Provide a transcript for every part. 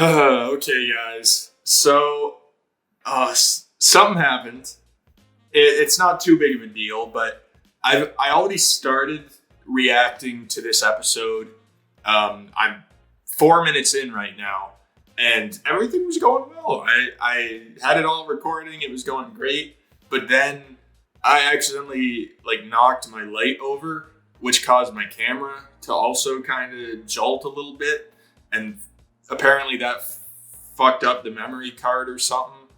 Okay, guys. So, something happened. It's not too big of a deal, but I already started reacting to this episode. I'm 4 minutes in right now, and everything was going well. I had it all recording. It was going great, but then I accidentally knocked my light over, which caused my camera to also kind of jolt a little bit, and apparently that fucked up the memory card or something.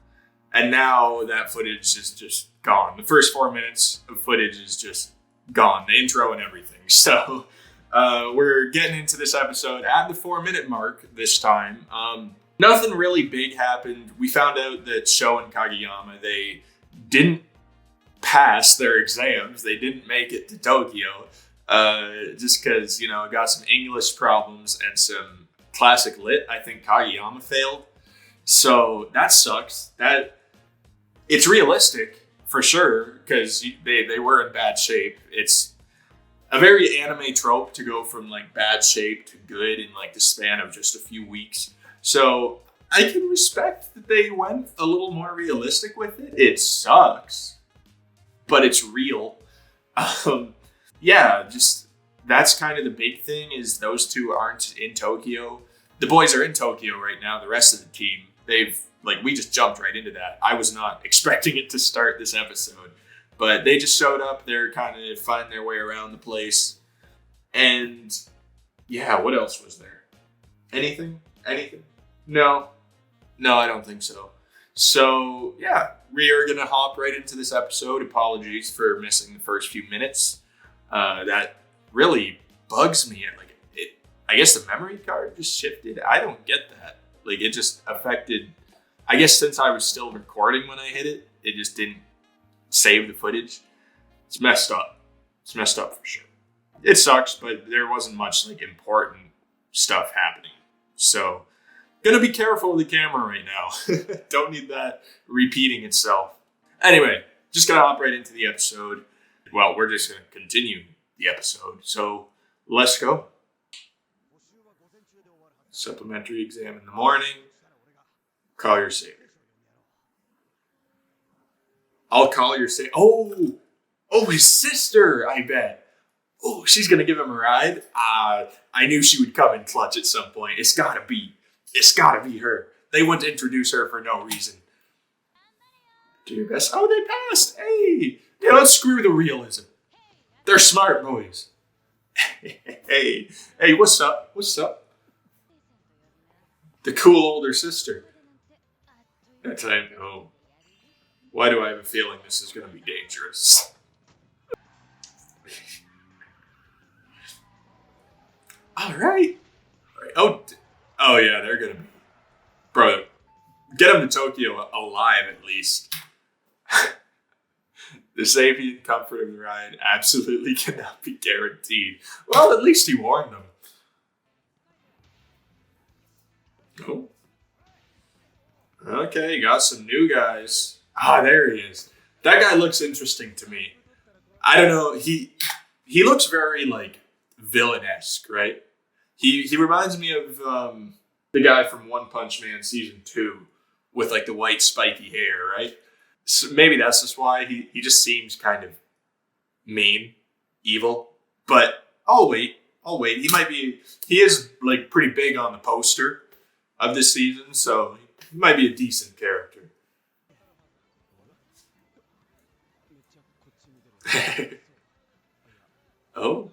And now that footage is just gone. The first 4 minutes of footage is just gone. The intro and everything. So we're getting into this episode at the 4 minute mark this time. Nothing really big happened. We found out that Sho and Kageyama, they didn't pass their exams. They didn't make it to Tokyo. Just because, got some English problems and some classic lit. I think Kageyama failed. So that sucks. It's realistic for sure because they were in bad shape. It's a very anime trope to go from bad shape to good in the span of just a few weeks. So I can respect that they went a little more realistic with it. It sucks, but it's real. Yeah, just that's kind of the big thing is those two aren't in Tokyo. The boys are in Tokyo right now. The rest of the team, we just jumped right into that. I was not expecting it to start this episode, but they just showed up. They're kind of finding their way around the place. And yeah, what else was there? Anything? No, I don't think so. So yeah, we are going to hop right into this episode. Apologies for missing the first few minutes. That really bugs me. I guess the memory card just shifted. I don't get that. It just affected. I guess since I was still recording when I hit it, it just didn't save the footage. It's messed up. It's messed up for sure. It sucks, but there wasn't much important stuff happening. So, gonna be careful with the camera right now. Don't need that repeating itself. Anyway, just gonna hop right into the episode. Well, we're just gonna continue the episode. So, let's go. Supplementary exam in the morning. Call your savior. I'll call your savior. Oh, his sister, I bet. Oh, she's going to give him a ride. I knew she would come in clutch at some point. It's got to be her. They wouldn't introduce her for no reason. Do your best. Oh, they passed. Hey, yeah, let's screw the realism. They're smart boys. Hey, what's up? The cool older sister. That time, oh, why do I have a feeling this is going to be dangerous? All right. Oh yeah, they're going to be. Bro, get them to Tokyo alive at least. The safety and comfort of the ride absolutely cannot be guaranteed. Well, at least he warned them. Oh. Okay, got some new guys. There he is. That guy looks interesting to me. I don't know. He looks very villain-esque, right? He reminds me of the guy from One Punch Man season 2 with the white spiky hair, right? So maybe that's just why he just seems kind of mean, evil. But I'll wait. He is pretty big on the poster of this season, so he might be a decent character. Oh.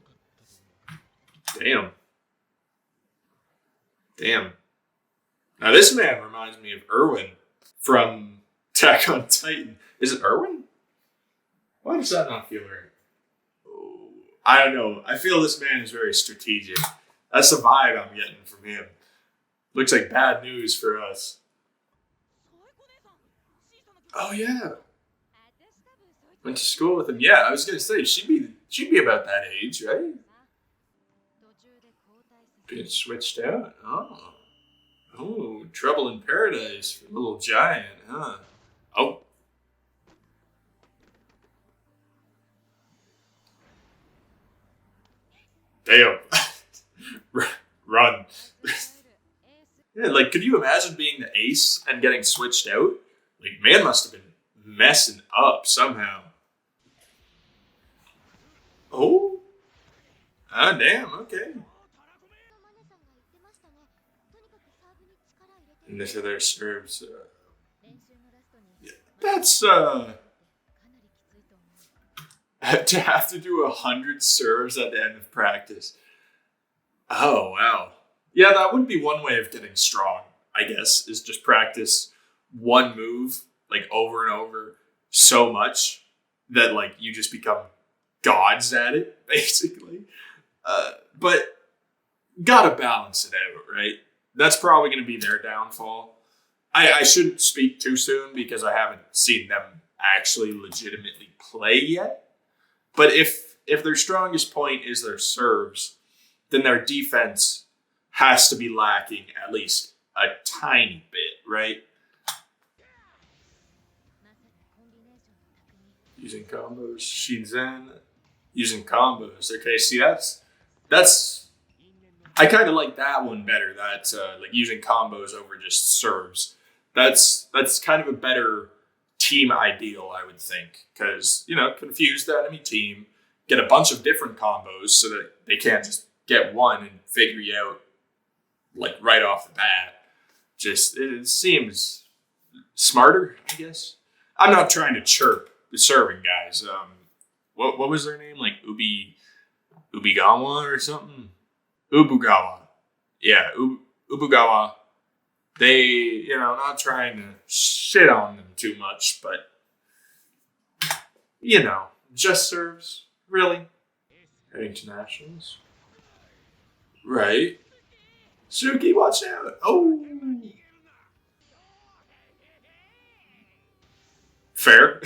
Damn. Now this man reminds me of Erwin from Attack on Titan. Is it Erwin? Why does that not feel right? Oh, I don't know. I feel this man is very strategic. That's the vibe I'm getting from him. Looks like bad news for us. Oh yeah. Went to school with him. Yeah, I was gonna say she'd be about that age, right? Being switched out. Oh, trouble in paradise for little giant, huh? Oh. Damn. Run. Yeah, like, could you imagine being the ace and getting switched out? Like, man must have been messing up somehow. Oh, ah, damn, okay. And this other serves. Yeah, that's to have to do 100 serves at the end of practice. Oh wow. Yeah, that would be one way of getting strong. I guess is just practice one move like over and over so much that like you just become gods at it, basically. But gotta balance it out, right? That's probably going to be their downfall. I shouldn't speak too soon because I haven't seen them actually legitimately play yet. But if their strongest point is their serves, then their defense has to be lacking at least a tiny bit, right? Using combos, Shinzen, using combos. Okay, see that's I kind of like that one better. That like using combos over just serves. That's kind of a better team ideal, I would think, because confuse the enemy team, get a bunch of different combos so that they can't just get one and figure you out like right off the bat. Just it seems smarter, I guess. I'm not trying to chirp the serving guys. What was their name? Like Ubigawa or something? Ubugawa. Yeah, Ubugawa. They, not trying to shit on them too much, but, just serves. Really? Heading to nationals? Right. Suki, watch out. Oh. Fair.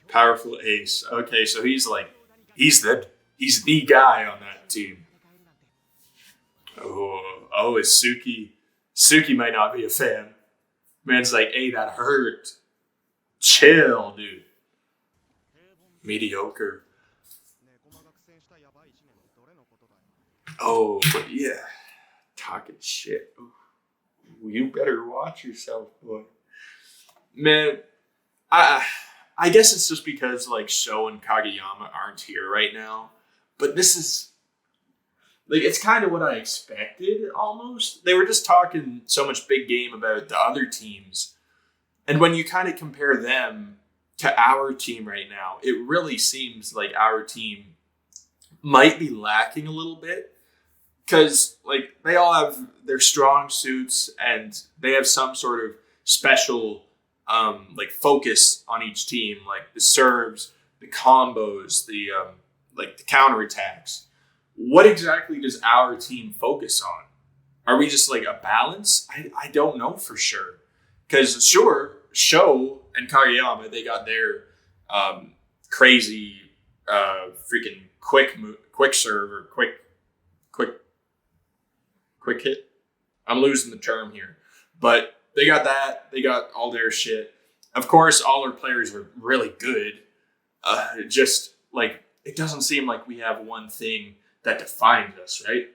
Powerful ace. Okay, so he's the guy on that team. Oh, is Suki? Suki might not be a fan. Man's like, hey, that hurt. Chill, dude. Mediocre. Oh, but yeah. Talking shit. Ooh, you better watch yourself, boy. Man, I guess it's just because like Sho and Kageyama aren't here right now. But this is like it's kind of what I expected almost. They were just talking so much big game about the other teams. And when you kind of compare them to our team right now, it really seems like our team might be lacking a little bit. Because like they all have their strong suits and they have some sort of special like focus on each team, like the serves, the combos, the like the counterattacks. What exactly does our team focus on? Are we just like a balance? I don't know for sure. Because sure, Sho and Kageyama, they got their crazy freaking quick serve or quick hit. I'm losing the term here. But they got that. They got all their shit. Of course, all our players are really good. Just like it doesn't seem like we have one thing that defines us, right?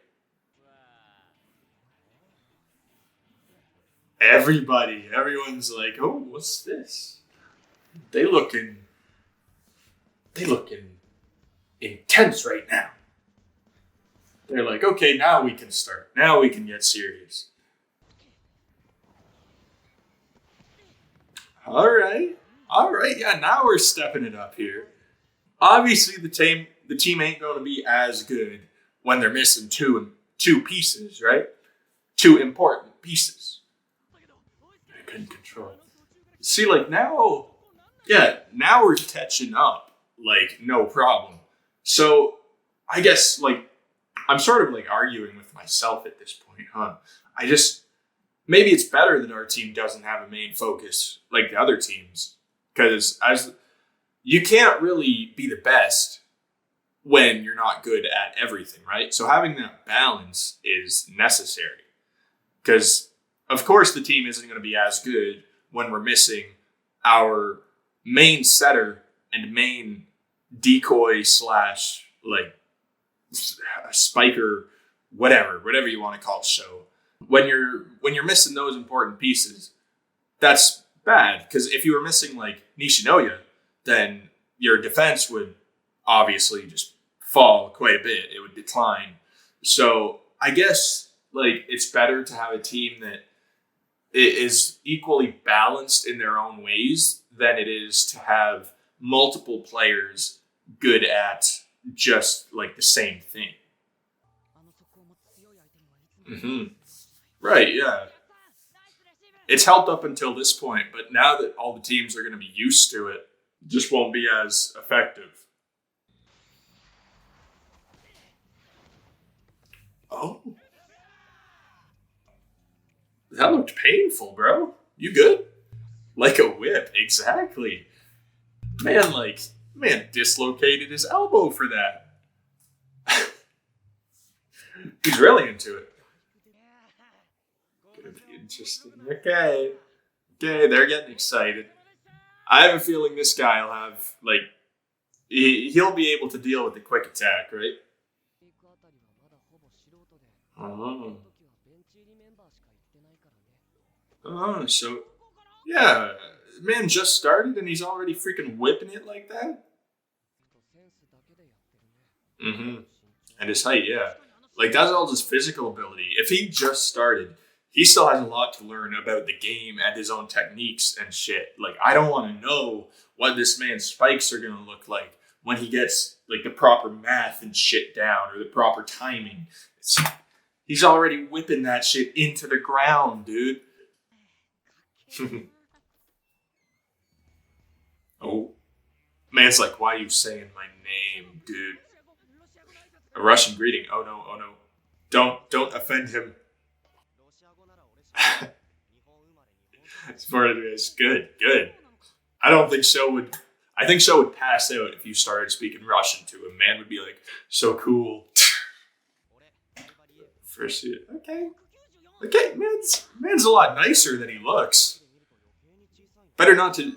Everyone's like, oh, what's this? They looking intense right now. They're like, okay, now we can start. Now we can get serious. All right. Yeah, now we're stepping it up here. Obviously, the team ain't going to be as good when they're missing two pieces, right? Two important pieces. I couldn't control it. See, like now we're catching up, like no problem. So I guess like I'm sort of like arguing with myself at this point, huh? Maybe it's better that our team doesn't have a main focus like the other teams, because as you can't really be the best when you're not good at everything, right? So having that balance is necessary, because of course the team isn't going to be as good when we're missing our main setter and main decoy / like spiker whatever you want to call show. When you're missing those important pieces, that's bad. Because if you were missing like Nishinoya, then your defense would obviously just fall quite a bit. It would decline. So I guess like it's better to have a team that is equally balanced in their own ways than it is to have multiple players good at just like the same thing. Mm-hmm. Right, yeah. It's helped up until this point, but now that all the teams are going to be used to it, it just won't be as effective. Oh. That looked painful, bro. You good? Like a whip, exactly. Man dislocated his elbow for that. He's really into it. Gonna be interesting. Okay, they're getting excited. I have a feeling this guy will have, like, he'll be able to deal with the quick attack, right? Oh. Oh, so, yeah. Man just started and he's already freaking whipping it like that? Mm-hmm. And his height, yeah. Like, that's all just physical ability. If he just started, he still has a lot to learn about the game and his own techniques and shit. Like, I don't want to know what this man's spikes are going to look like when he gets, like, the proper math and shit down or the proper timing. He's already whipping that shit into the ground, dude. Oh. Man's like, why are you saying my name, dude? A Russian greeting. Oh no. Don't offend him. Smart advice. Good. I think Sho would pass out if you started speaking Russian to him. Man would be like, so cool. First, okay, man's a lot nicer than he looks. Better not to.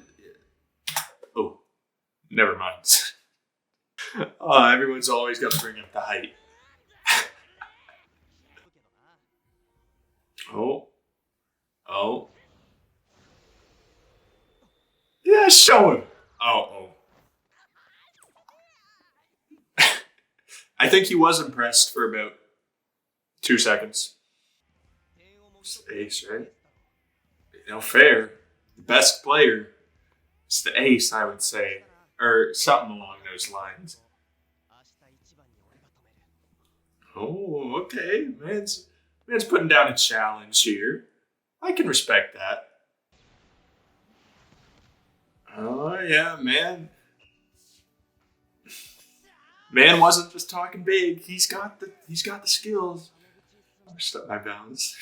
Oh, never mind. Oh, everyone's always got to bring up the height. Oh. Yeah, show him. Oh. I think he was impressed for about 2 seconds. It's the ace, right? Fair. The best player. It's the ace, I would say. Or something along those lines. Oh, okay. Man's putting down a challenge here. I can respect that. Oh, yeah, man. Man wasn't just talking big. He's got the skills. I stepped my bounds.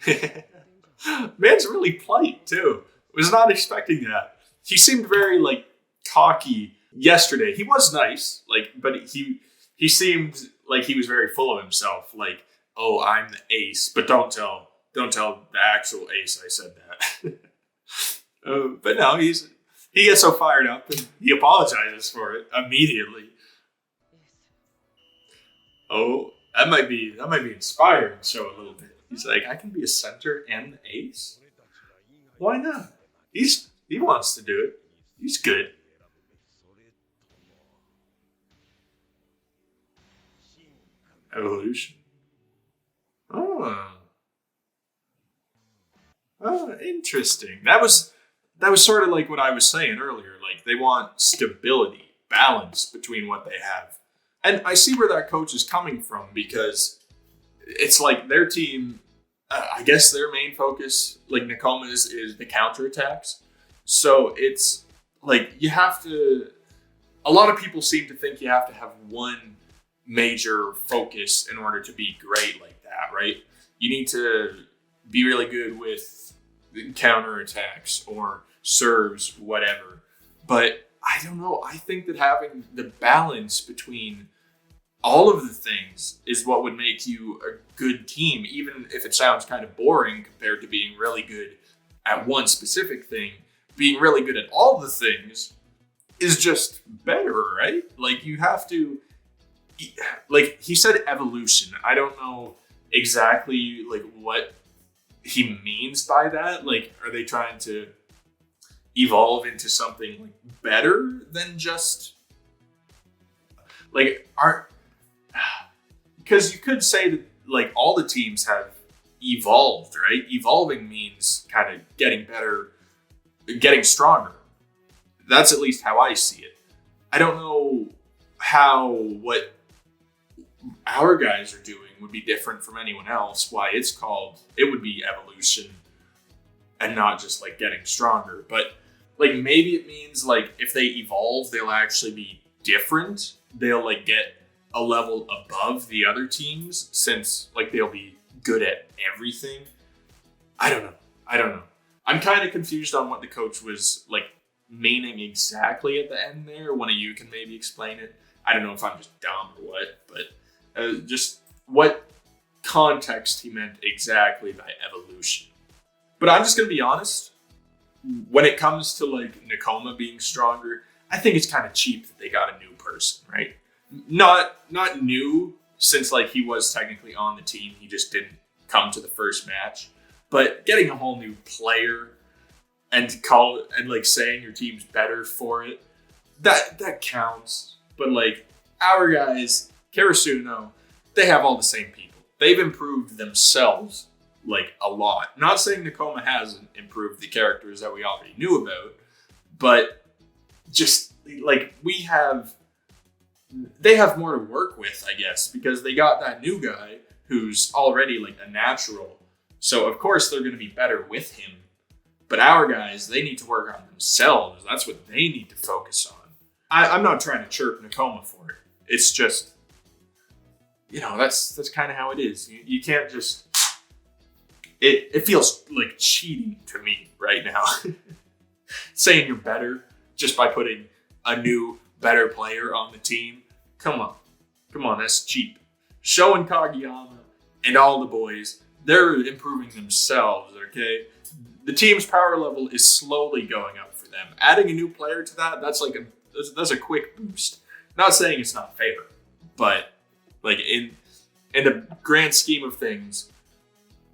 Man's really polite too. Was not expecting that. He seemed very like cocky yesterday. He was nice, but he seemed like he was very full of himself. Like, oh, I'm the ace, but don't tell the actual ace I said that. But no, he gets so fired up and he apologizes for it immediately. Oh, that might be inspiring Sho a little bit. He's like, I can be a center and the ace? Why not? He wants to do it. He's good. Evolution. Oh, interesting. That was sort of like what I was saying earlier. Like, they want stability, balance between what they have. And I see where that coach is coming from, because it's like their team, I guess their main focus, like Nakoma's, is the counterattacks. So it's like a lot of people seem to think you have to have one major focus in order to be great like that, right? You need to be really good with counterattacks or serves, whatever. But I don't know. I think that having the balance between all of the things is what would make you a good team, even if it sounds kind of boring compared to being really good at one specific thing. Being really good at all the things is just better, right? Like, you have to like he said evolution. I don't know exactly like what he means by that. Like, are they trying to evolve into something like better than just like art? Because you could say that like all the teams have evolved, right? Evolving means kind of getting better, getting stronger. That's at least how I see it. I don't know how what our guys are doing would be different from anyone else. Why it would be evolution and not just like getting stronger. But like maybe it means like if they evolve, they'll actually be different. They'll like get a level above the other teams since like they'll be good at everything. I don't know. I'm kind of confused on what the coach was like meaning exactly at the end there. One of you can maybe explain it. I don't know if I'm just dumb or what, but just what context he meant exactly by evolution. But I'm just going to be honest. When it comes to like Nakoma being stronger, I think it's kind of cheap that they got a new person, right? Not new, since like he was technically on the team. He just didn't come to the first match. But getting a whole new player and like saying your team's better for it, that counts. But like our guys, Karasuno, they have all the same people. They've improved themselves like a lot. Not saying Nakoma hasn't improved the characters that we already knew about, but just like they have more to work with, I guess, because they got that new guy who's already like a natural. So of course they're going to be better with him. But our guys, they need to work on themselves. That's what they need to focus on. I'm not trying to chirp Nakoma for it. It's just, that's kind of how it is. You can't just. It feels like cheating to me right now. Saying you're better just by putting a new, better player on the team. Come on, that's cheap. Sho and Kageyama and all the boys, they're improving themselves, okay? The team's power level is slowly going up for them. Adding a new player to that, that's a quick boost. Not saying it's not fair, but like in the grand scheme of things,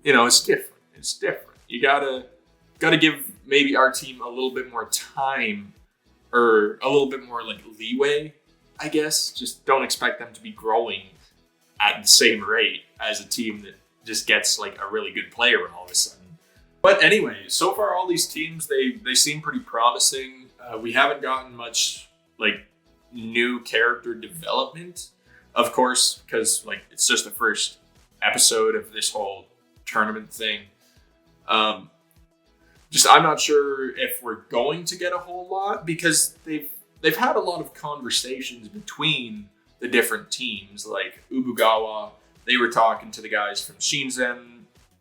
it's different. It's different. You gotta give maybe our team a little bit more time or a little bit more like leeway, I guess. Just don't expect them to be growing at the same rate as a team that just gets like a really good player all of a sudden. But anyway, so far all these teams, they seem pretty promising. We haven't gotten much like new character development, of course, because like it's just the first episode of this whole tournament thing. I'm not sure if we're going to get a whole lot because they've had a lot of conversations between the different teams. Like Ubugawa, they were talking to the guys from Shinzen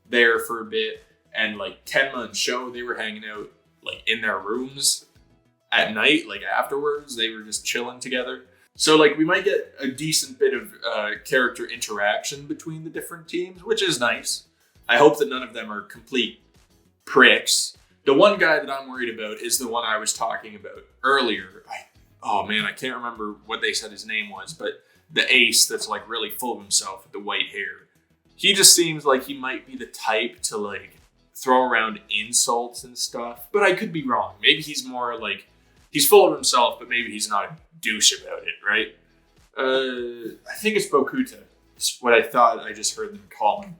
there for a bit, and like Tenma and Sho, they were hanging out like in their rooms at night, like afterwards. They were just chilling together. So like we might get a decent bit of character interaction between the different teams, which is nice. I hope that none of them are complete pricks. The one guy that I'm worried about is the one I was talking about earlier. I can't remember what they said his name was, but the ace that's like really full of himself with the white hair. He just seems like he might be the type to like throw around insults and stuff, but I could be wrong. Maybe he's more like, he's full of himself, but maybe he's not a douche about it, right? I think it's Bokuta. It's what I thought I just heard them call him.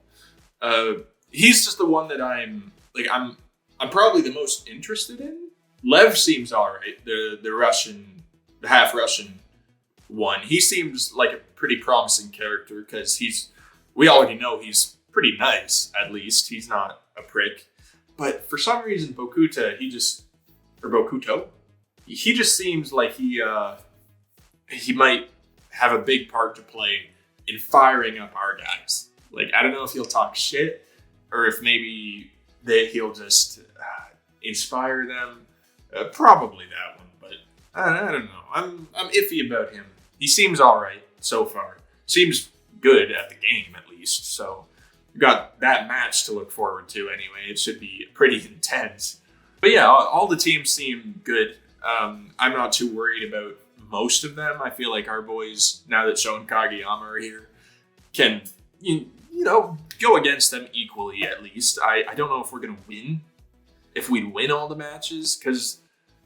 He's just the one that I'm probably the most interested in. Lev seems alright. The half Russian one. He seems like a pretty promising character because we already know he's pretty nice, at least. He's not a prick. But for some reason, Bokuto, he just seems like he might have a big part to play in firing up our guys. Like, I don't know if he'll talk shit or if maybe he'll just inspire them. Probably that one, but I don't know. I'm iffy about him. He seems all right so far. Seems good at the game, at least. So we've got that match to look forward to anyway. It should be pretty intense. But yeah, all the teams seem good. I'm not too worried about most of them. I feel like our boys, now that Sho and Kageyama are here, can go against them equally at least. I don't know if we're gonna win, if we'd win all the matches, because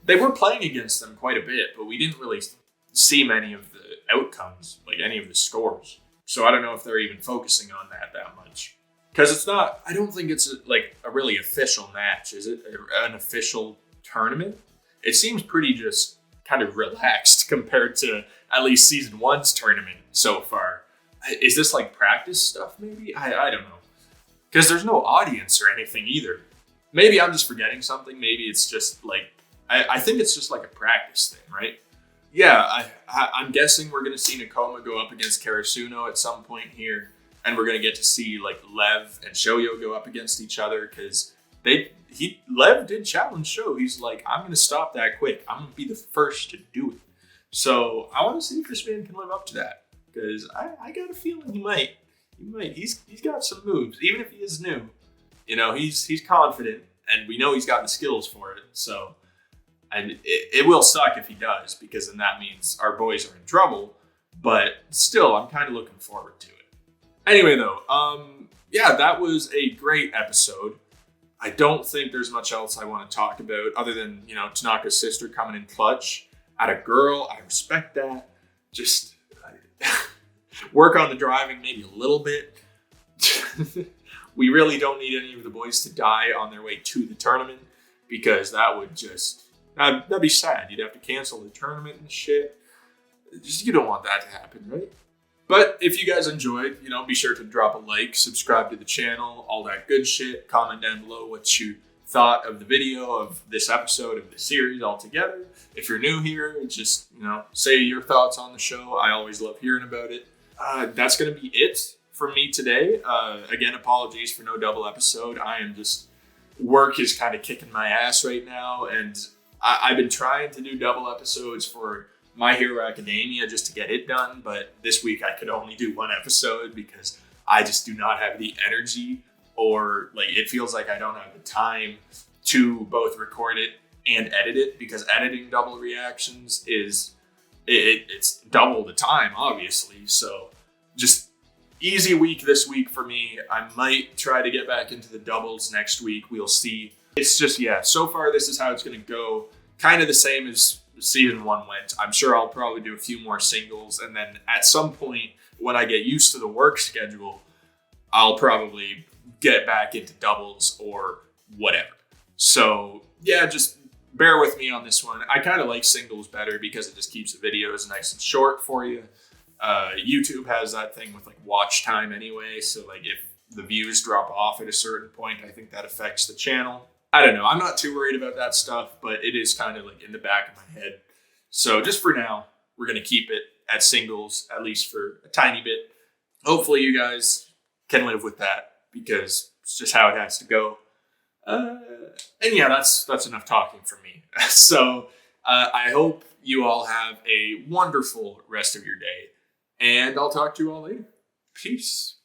they were playing against them quite a bit, but we didn't really see many of the outcomes, like any of the scores. So I don't know if they're even focusing on that much. Because it's not, I don't think it's a really official match, is it? An official tournament? It seems pretty just kind of relaxed compared to at least season 1's tournament so far. Is this like practice stuff maybe? I don't know. Because there's no audience or anything either. Maybe I'm just forgetting something. Maybe it's just like, I think it's just like a practice thing, right? Yeah, I'm guessing we're going to see Nakoma go up against Karasuno at some point here. And we're going to get to see like Lev and Shoyo go up against each other because Lev did challenge Sho. He's like, I'm going to stop that quick. I'm going to be the first to do it. So I want to see if this man can live up to that because I got a feeling he might. He's got some moves, even if he is new. He's confident, and we know he's got the skills for it. So, and it will suck if he does, because then that means our boys are in trouble. But still, I'm kind of looking forward to it. Anyway, though, that was a great episode. I don't think there's much else I want to talk about other than, Tanaka's sister coming in clutch at a girl. I respect that. Just work on the driving maybe a little bit. We really don't need any of the boys to die on their way to the tournament because that would that'd be sad. You'd have to cancel the tournament and shit. You don't want that to happen, right? But if you guys enjoyed, be sure to drop a like, subscribe to the channel, all that good shit. Comment down below what you thought of the video, of this episode, of the series altogether. If you're new here, just, say your thoughts on the show. I always love hearing about it. That's going to be it for me today. Again, apologies for no double episode. Work is kind of kicking my ass right now. And I've been trying to do double episodes for My Hero Academia just to get it done, but this week I could only do one episode because I just do not have the energy, or it feels like I don't have the time to both record it and edit it, because editing double reactions it's double the time, obviously. So just easy week this week for me. I might try to get back into the doubles next week. We'll see. It's just, so far this is how it's going to go. Kind of the same as season 1 went. I'm sure I'll probably do a few more singles, and then at some point when I get used to the work schedule, I'll probably get back into doubles or whatever. So just bear with me on this one. I kind of like singles better because it just keeps the videos nice and short for you. YouTube has that thing with watch time anyway, so if the views drop off at a certain point, I think that affects the channel. I don't know. I'm not too worried about that stuff, but it is kind of in the back of my head. So just for now, we're going to keep it at singles, at least for a tiny bit. Hopefully you guys can live with that because it's just how it has to go. That's enough talking for me. So I hope you all have a wonderful rest of your day, and I'll talk to you all later. Peace.